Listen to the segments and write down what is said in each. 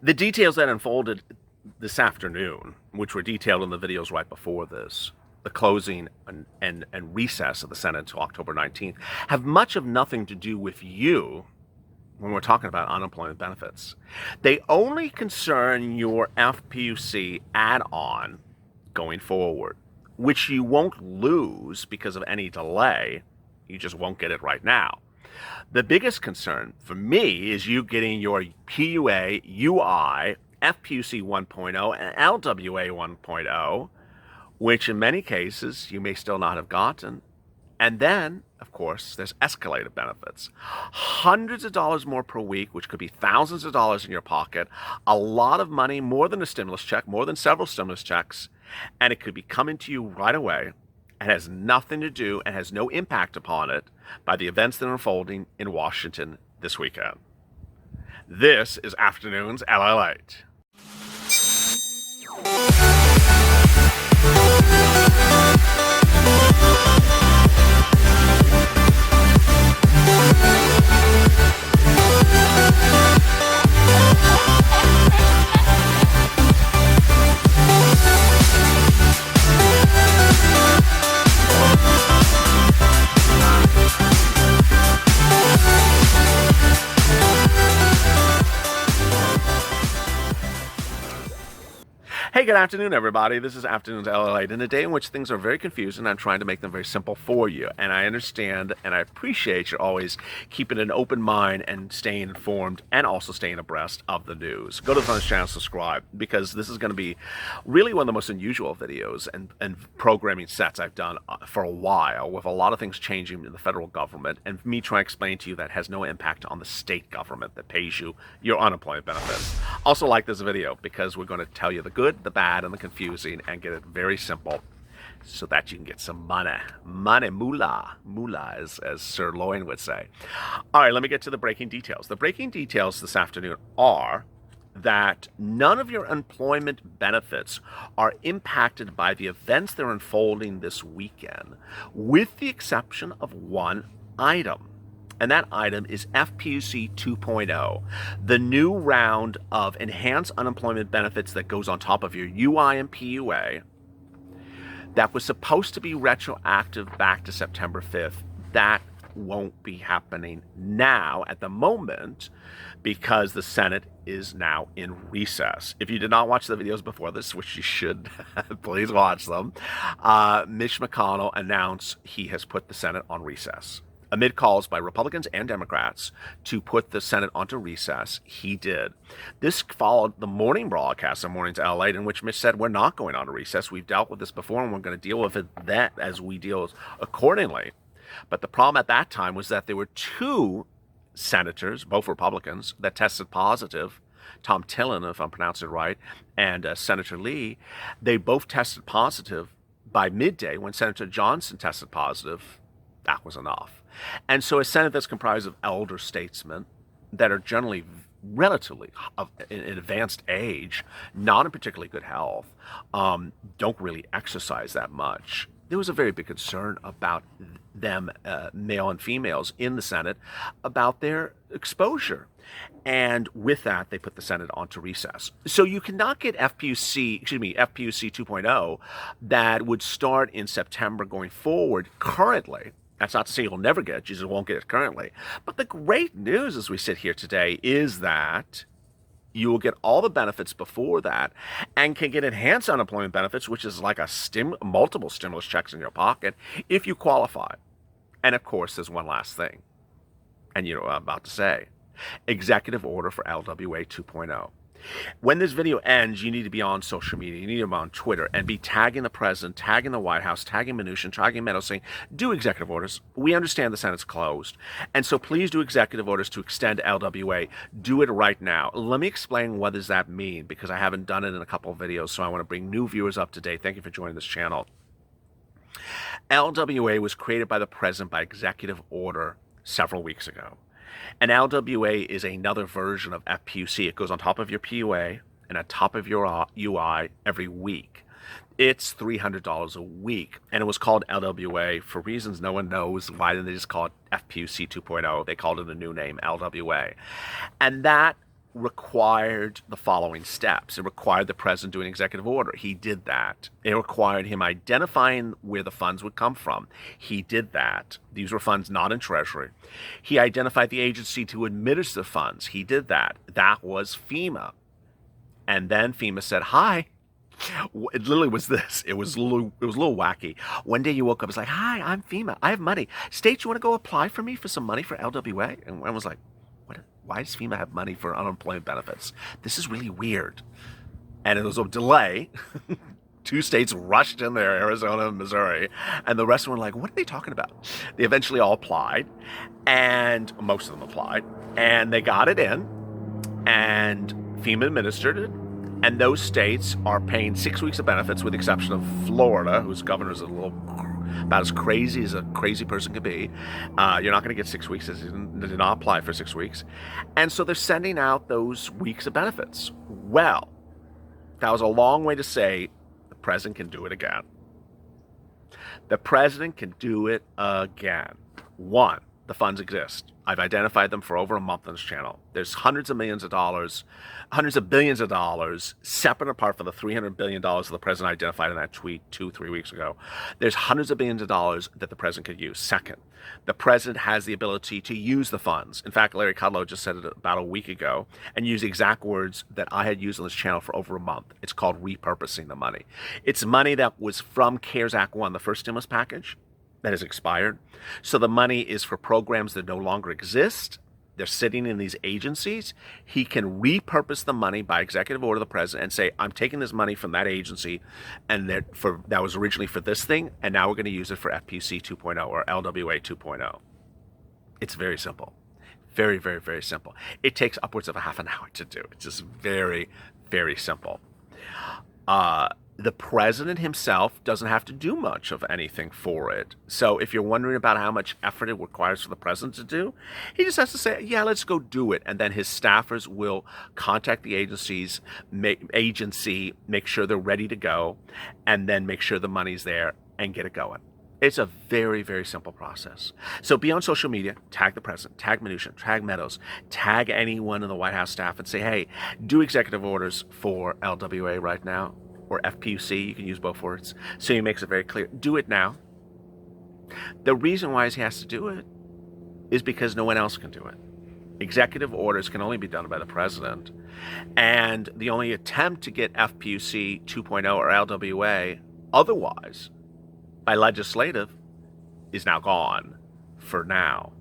The details that unfolded this afternoon, which were detailed in the videos right before this, the closing and recess of the Senate until October 19th, have much of nothing to do with you when we're talking about unemployment benefits. They only concern your FPUC add-on going forward, which you won't lose because of any delay. You just won't get it right now. The biggest concern for me is you getting your PUA, UI, FPUC 1.0, and LWA 1.0, which in many cases you may still not have gotten. And then, of course, there's escalated benefits. Hundreds of dollars more per week, which could be thousands of dollars in your pocket, a lot of money, more than a stimulus check, more than several stimulus checks, and it could be coming to you right away and has nothing to do and has no impact upon it by the events that are unfolding in Washington this weekend. This is Afternoons LALATE. Hey, good afternoon, everybody. This is Afternoons LALATE. In a day in which things are very confusing, I'm trying to make them very simple for you. And I understand and I appreciate you always keeping an open mind and staying informed and also staying abreast of the news. Go to the channel, subscribe, because this is going to be really one of the most unusual videos and programming sets I've done for a while, with a lot of things changing in the federal government and me trying to explain to you that has no impact on the state government that pays you your unemployment benefits. Also like this video because we're going to tell you the good, the bad, and the confusing, and get it very simple so that you can get some money. Money, moolah. Moolah, as Sir Loin would say. All right, let me get to the breaking details. The breaking details this afternoon are that none of your employment benefits are impacted by the events that are unfolding this weekend, with the exception of one item. And that item is FPUC 2.0, the new round of enhanced unemployment benefits that goes on top of your UI and PUA that was supposed to be retroactive back to September 5th. That won't be happening now at the moment because the Senate is now in recess. If you did not watch the videos before this, which you should, please watch them, Mitch McConnell announced he has put the Senate on recess. Amid calls by Republicans and Democrats to put the Senate onto recess, he did. This followed the morning broadcast of Mornings LALATE, in which Mitch said, we're not going on to recess. We've dealt with this before, and we're going to deal with it that as we deal accordingly. But the problem at that time was that there were two senators, both Republicans, that tested positive. Tom Tillen, if I'm pronouncing it right, and Senator Lee. They both tested positive by midday. When Senator Johnson tested positive, that was enough. And so a Senate that's comprised of elder statesmen that are generally relatively in advanced age, not in particularly good health, don't really exercise that much. There was a very big concern about them, male and females in the Senate, about their exposure. And with that, they put the Senate onto recess. So you cannot get FPUC 2.0 that would start in September going forward currently. That's not to say you'll never get it, you just won't get it currently. But the great news as we sit here today is that you will get all the benefits before that and can get enhanced unemployment benefits, which is like multiple stimulus checks in your pocket if you qualify. And of course, there's one last thing. And you know what I'm about to say. Executive order for LWA 2.0. When this video ends, you need to be on social media. You need to be on Twitter and be tagging the president, tagging the White House, tagging Mnuchin, tagging Meadows, saying, do executive orders. We understand the Senate's closed. And so please do executive orders to extend LWA. Do it right now. Let me explain what does that mean, because I haven't done it in a couple of videos, so I want to bring new viewers up to date. Thank you for joining this channel. LWA was created by the president by executive order several weeks ago. And LWA is another version of FPUC. It goes on top of your PUA and on top of your UI every week. It's $300 a week. And it was called LWA for reasons no one knows. Why didn't they just call it FPUC 2.0? They called it a new name, LWA. And that required the following steps. It required the president do an executive order. He did that. It required him identifying where the funds would come from. He did that. These were funds not in Treasury. He identified the agency to administer funds. He did that. That was FEMA. And then FEMA said, hi. It literally was this. It was a little wacky. One day you woke up, it's like, hi, I'm FEMA. I have money. States, you want to go apply for me for some money for LWA? And I was like, what? Why does FEMA have money for unemployment benefits? This is really weird. And there was a delay. 2 states rushed in there, Arizona and Missouri, and the rest were like, what are they talking about? They eventually all applied, and most of them applied, and they got it in, and FEMA administered it. And those states are paying 6 weeks of benefits, with the exception of Florida, whose governor is about as crazy as a crazy person could be. You're not going to get 6 weeks. They did not apply for 6 weeks. And so they're sending out those weeks of benefits. Well, that was a long way to say the president can do it again. The president can do it again. 1, the funds exist. I've identified them for over a month on this channel. There's hundreds of billions of dollars separate and apart from the $300 billion that the president identified in that tweet 2-3 weeks ago. There's hundreds of billions of dollars that the president could use. Second, the president has the ability to use the funds. In fact, Larry Kudlow just said it about a week ago and used the exact words that I had used on this channel for over a month. It's called repurposing the money. It's money that was from CARES Act 1, the first stimulus package, that has expired. So the money is for programs that no longer exist. They're sitting in these agencies. He can repurpose the money by executive order of the president and say, I'm taking this money from that agency and that was originally for this thing, and now we're going to use it for FPUC 2.0 or LWA 2.0. It's very simple. Very, very, very simple. It takes upwards of a half an hour to do. It's just very, very simple. The president himself doesn't have to do much of anything for it. So if you're wondering about how much effort it requires for the president to do, he just has to say, yeah, let's go do it. And then his staffers will contact the agency, make sure they're ready to go, and then make sure the money's there and get it going. It's a very, very simple process. So be on social media, tag the president, tag Mnuchin, tag Meadows, tag anyone in the White House staff and say, hey, do executive orders for LWA right now. Or FPUC, you can use both words. So he makes it very clear. Do it now. The reason why he has to do it is because no one else can do it. Executive orders can only be done by the president. And the only attempt to get FPUC 2.0 or LWA otherwise by legislative is now gone for now.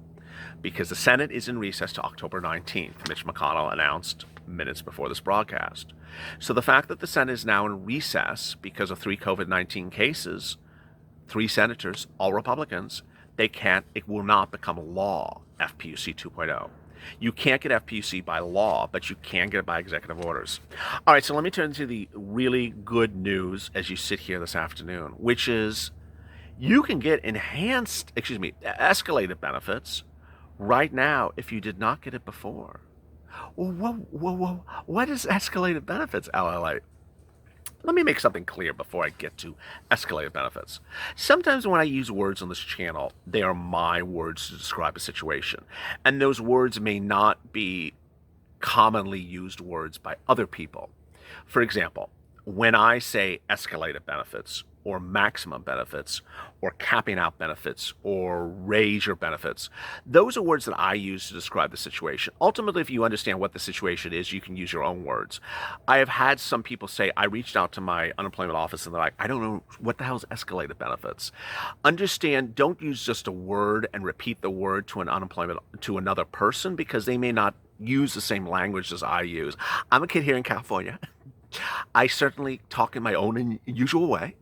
Because the Senate is in recess to October 19th, Mitch McConnell announced minutes before this broadcast. So the fact that the Senate is now in recess because of 3 COVID-19 cases, 3 senators, all Republicans, it will not become law, FPUC 2.0. You can't get FPUC by law, but you can get it by executive orders. All right, so let me turn to the really good news as you sit here this afternoon, which is you can get escalated benefits right now if you did not get it before. Whoa, what is escalated benefits, LLA? Let me make something clear before I get to escalated benefits. Sometimes when I use words on this channel, they are my words to describe a situation. And those words may not be commonly used words by other people. For example, when I say escalated benefits, or maximum benefits, or capping out benefits, or raise your benefits. Those are words that I use to describe the situation. Ultimately, if you understand what the situation is, you can use your own words. I have had some people say, I reached out to my unemployment office and they're like, I don't know what the hell is escalated benefits. Understand, don't use just a word and repeat the word to another person, because they may not use the same language as I use. I'm a kid here in California. I certainly talk in my own usual way,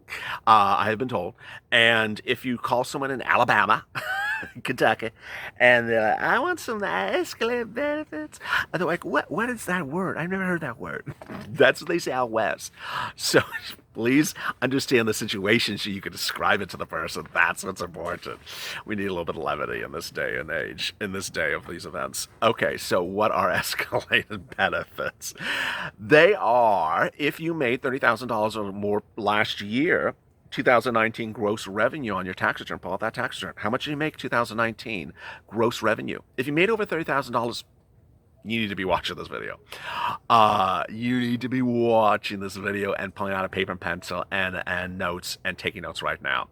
I have been told. And if you call someone in Alabama, Kentucky, and they're like, I want some escalated benefits, and they're like, what is that word? I've never heard that word. That's what they say out west. So please understand the situation so you can describe it to the person. That's what's important. We need a little bit of levity in this day and age, in this day of these events. Okay, so what are escalated benefits? They are, if you made $30,000 or more last year, 2019 gross revenue on your tax return. Pull out that tax return. How much did you make 2019 gross revenue? If you made over $30,000, you need to be watching this video. You need to be watching this video and pulling out a paper and pencil and notes and taking notes right now.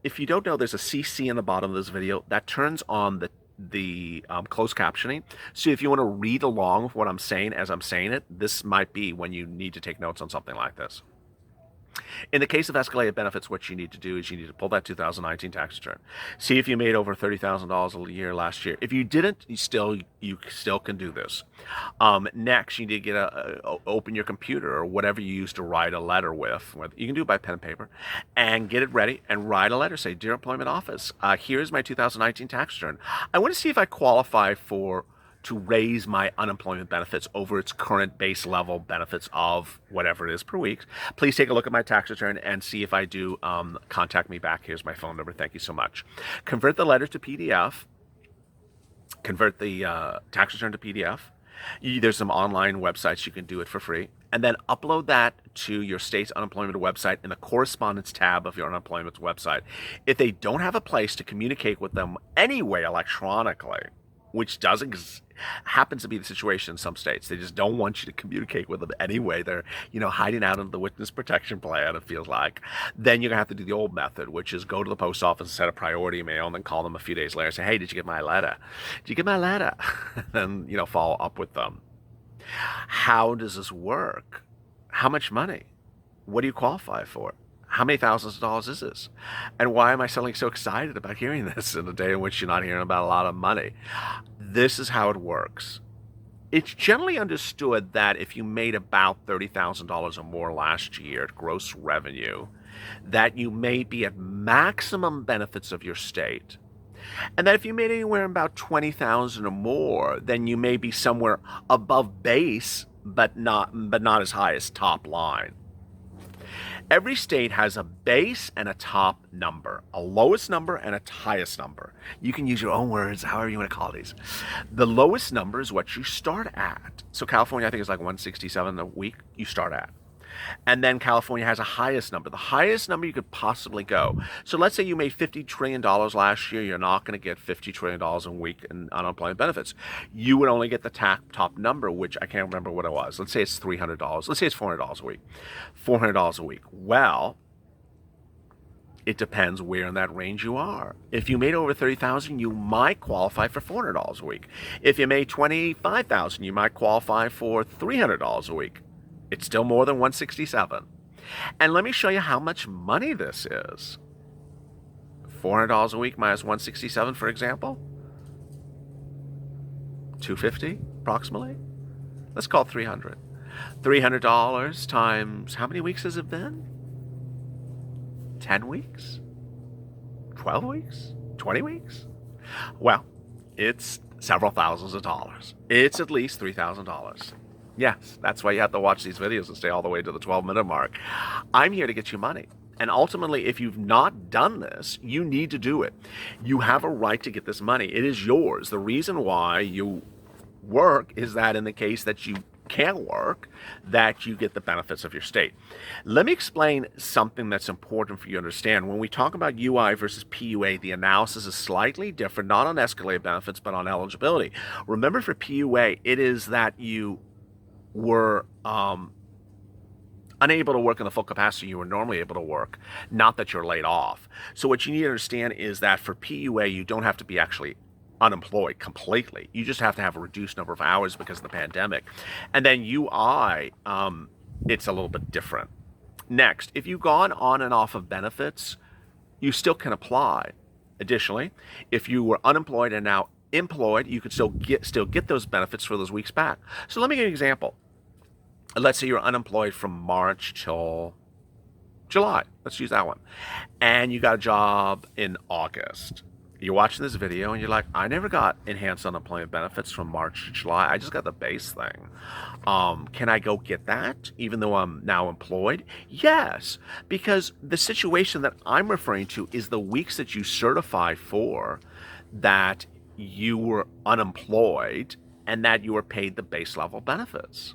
If you don't know, there's a CC in the bottom of this video that turns on the closed captioning. So if you want to read along with what I'm saying as I'm saying it, this might be when you need to take notes on something like this. In the case of escalated benefits, what you need to do is you need to pull that 2019 tax return. See if you made over $30,000 a year last year. If you didn't, you still can do this. Next, you need to open your computer or whatever you use to write a letter with. You can do it by pen and paper, and get it ready and write a letter. Say, "Dear Employment Office, here's my 2019 tax return. I want to see if I qualify to raise my unemployment benefits over its current base level benefits of whatever it is per week. Please take a look at my tax return and see if I do. Contact me back. Here's my phone number. Thank you so much." Convert the letter to PDF. Convert the tax return to PDF. There's some online websites you can do it for free. And then upload that to your state's unemployment website in the correspondence tab of your unemployment website. If they don't have a place to communicate with them anyway electronically, which happens to be the situation in some states. They just don't want you to communicate with them anyway. They're, hiding out under the witness protection plan, it feels like. Then you're going to have to do the old method, which is go to the post office and set a priority mail and then call them a few days later and say, "Hey, did you get my letter? Did you get my letter?" And then, follow up with them. How does this work? How much money? What do you qualify for? How many thousands of dollars is this? And why am I suddenly so excited about hearing this in a day in which you're not hearing about a lot of money? This is how it works. It's generally understood that if you made about $30,000 or more last year at gross revenue, that you may be at maximum benefits of your state. And that if you made anywhere about $20,000 or more, then you may be somewhere above base, but not as high as top line. Every state has a base and a top number, a lowest number and a highest number. You can use your own words, however you want to call these. The lowest number is what you start at. So California, I think, is like 167 a week you start at. And then California has a highest number, the highest number you could possibly go. So let's say you made $50 trillion last year. You're not going to get $50 trillion a week in unemployment benefits. You would only get the top number, which I can't remember what it was. Let's say it's $300. Let's say it's $400 a week. $400 a week. Well, it depends where in that range you are. If you made over $30,000, you might qualify for $400 a week. If you made $25,000, you might qualify for $300 a week. It's still more than 167. And let me show you how much money this is. $400 a week minus 167, for example. $250, approximately. Let's call it $300. $300 times, how many weeks has it been? 10 weeks? 12 weeks? 20 weeks? Well, it's several thousands of dollars. It's at least $3,000. Yes, that's why you have to watch these videos and stay all the way to the 12-minute mark. I'm here to get you money. And ultimately, if you've not done this, you need to do it. You have a right to get this money. It is yours. The reason why you work is that in the case that you can't work, that you get the benefits of your state. Let me explain something that's important for you to understand. When we talk about UI versus PUA, the analysis is slightly different, not on escalated benefits, but on eligibility. Remember, for PUA, it is that you were unable to work in the full capacity you were normally able to work, not that you're laid off. So what you need to understand is that for PUA, you don't have to be actually unemployed completely. You just have to have a reduced number of hours because of the pandemic. And then UI, it's a little bit different. Next, if you've gone on and off of benefits, you still can apply. Additionally, if you were unemployed and now employed, you could still get those benefits for those weeks back. So let me give you an example. Let's say you're unemployed from March till July. Let's use that one. And you got a job in August. You're watching this video and you're like, I never got enhanced unemployment benefits from March to July. I just got the base thing. Can I go get that even though I'm now employed? Yes, because the situation that I'm referring to is the weeks that you certify for that you were unemployed and that you were paid the base level benefits.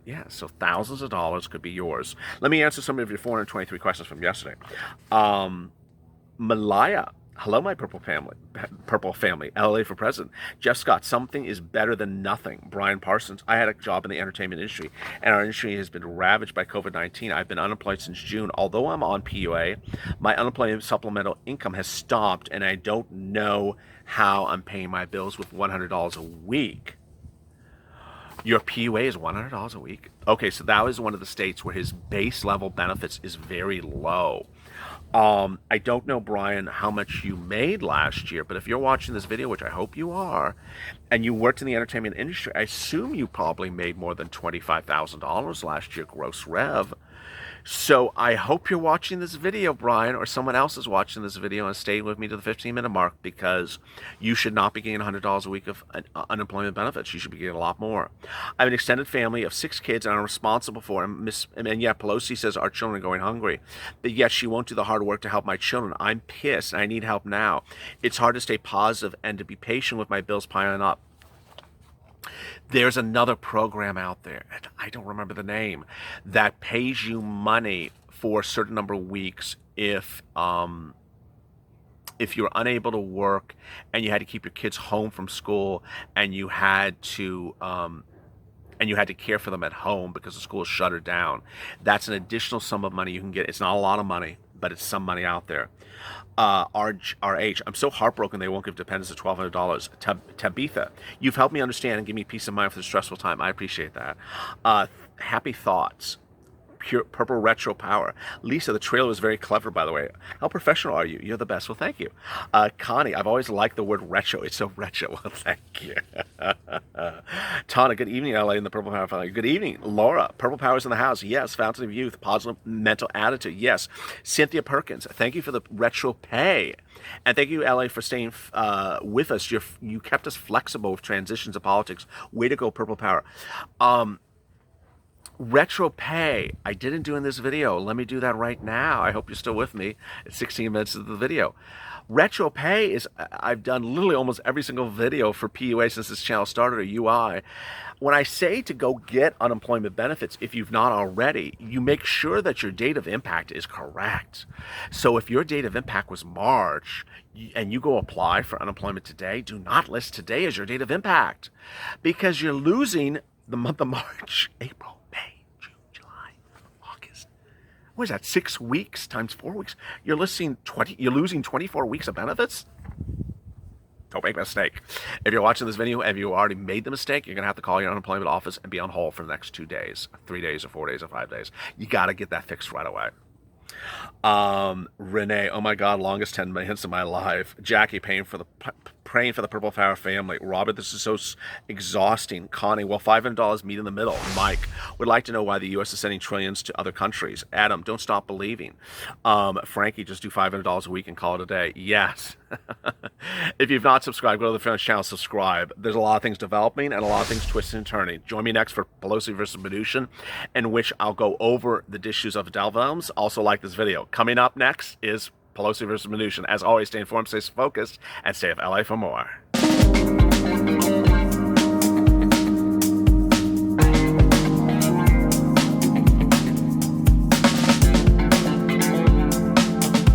Yeah, so thousands of dollars could be yours. Let me answer some of your 423 questions from yesterday. Malaya Hello, my purple family, LA for president. Jeff Scott, something is better than nothing. Brian Parsons, I had a job in the entertainment industry, and our industry has been ravaged by COVID-19. I've been unemployed since June. Although I'm on PUA, my unemployment supplemental income has stopped, and I don't know how I'm paying my bills with $100 a week. Your PUA is $100 a week? Okay, so that was one of the states where his base level benefits is very low. I don't know, Brian, how much you made last year, but if you're watching this video, which I hope you are, and you worked in the entertainment industry, I assume you probably made more than $25,000 last year gross rev. So I hope you're watching this video, Brian, or someone else is watching this video and staying with me to the 15-minute mark, because you should not be getting $100 a week of unemployment benefits. You should be getting a lot more. I have an extended family of 6 kids, and I'm responsible for them. And yet Pelosi says our children are going hungry, but yet she won't do the hard work to help my children. I'm pissed, and I need help now. It's hard to stay positive and to be patient with my bills piling up. There's another program out there, and I don't remember the name, that pays you money for a certain number of weeks if you're unable to work and you had to keep your kids home from school, and you had to care for them at home because the school is shuttered down. That's an additional sum of money you can get. It's not a lot of money, but it's some money out there. RH, I'm so heartbroken they won't give dependents at $1,200. Tabitha, you've helped me understand and give me peace of mind for the stressful time. I appreciate that. Happy thoughts. Purple retro power. Lisa, the trailer was very clever, by the way. How professional are you? You're the best. Well, thank you. Connie, I've always liked the word retro. It's so retro. Well, thank you. Tana, good evening, LA, in the Purple Power family. Good evening. Laura, Purple Power's in the house. Yes. Fountain of Youth, positive mental attitude. Yes. Cynthia Perkins, thank you for the retro pay. And thank you, LA, for staying with us. You kept us flexible with transitions of politics. Way to go, Purple Power. Retro pay, I didn't do in this video. Let me do that right now. I hope you're still with me at 16 minutes of the video. Retro pay is, I've done literally almost every single video for PUA since this channel started, or UI. When I say to go get unemployment benefits, if you've not already, you make sure that your date of impact is correct. So if your date of impact was March and you go apply for unemployment today, do not list today as your date of impact, because you're losing the month of March, April, what is that, 6 weeks times 4 weeks? You're losing 24 weeks of benefits? Don't make a mistake. If you're watching this video and you already made the mistake, you're going to have to call your unemployment office and be on hold for the next 2 days, 3 days or 4 days or 5 days. You got to get that fixed right away. Renee, oh my God, longest 10 minutes of my life. Jackie, praying for the Purple Power family. Robert, this is so exhausting. Connie, well, $500 meet in the middle. Mike, would like to know why the U.S. is sending trillions to other countries. Adam, don't stop believing. Frankie, just do $500 a week and call it a day. Yes. If you've not subscribed, go to the Friends channel, subscribe. There's a lot of things developing and a lot of things twisting and turning. Join me next for Pelosi versus Mnuchin, in which I'll go over the issues of Delvelms. Also like this video. Coming up next is Pelosi versus Mnuchin. As always, stay informed, stay focused, and stay with LA for more.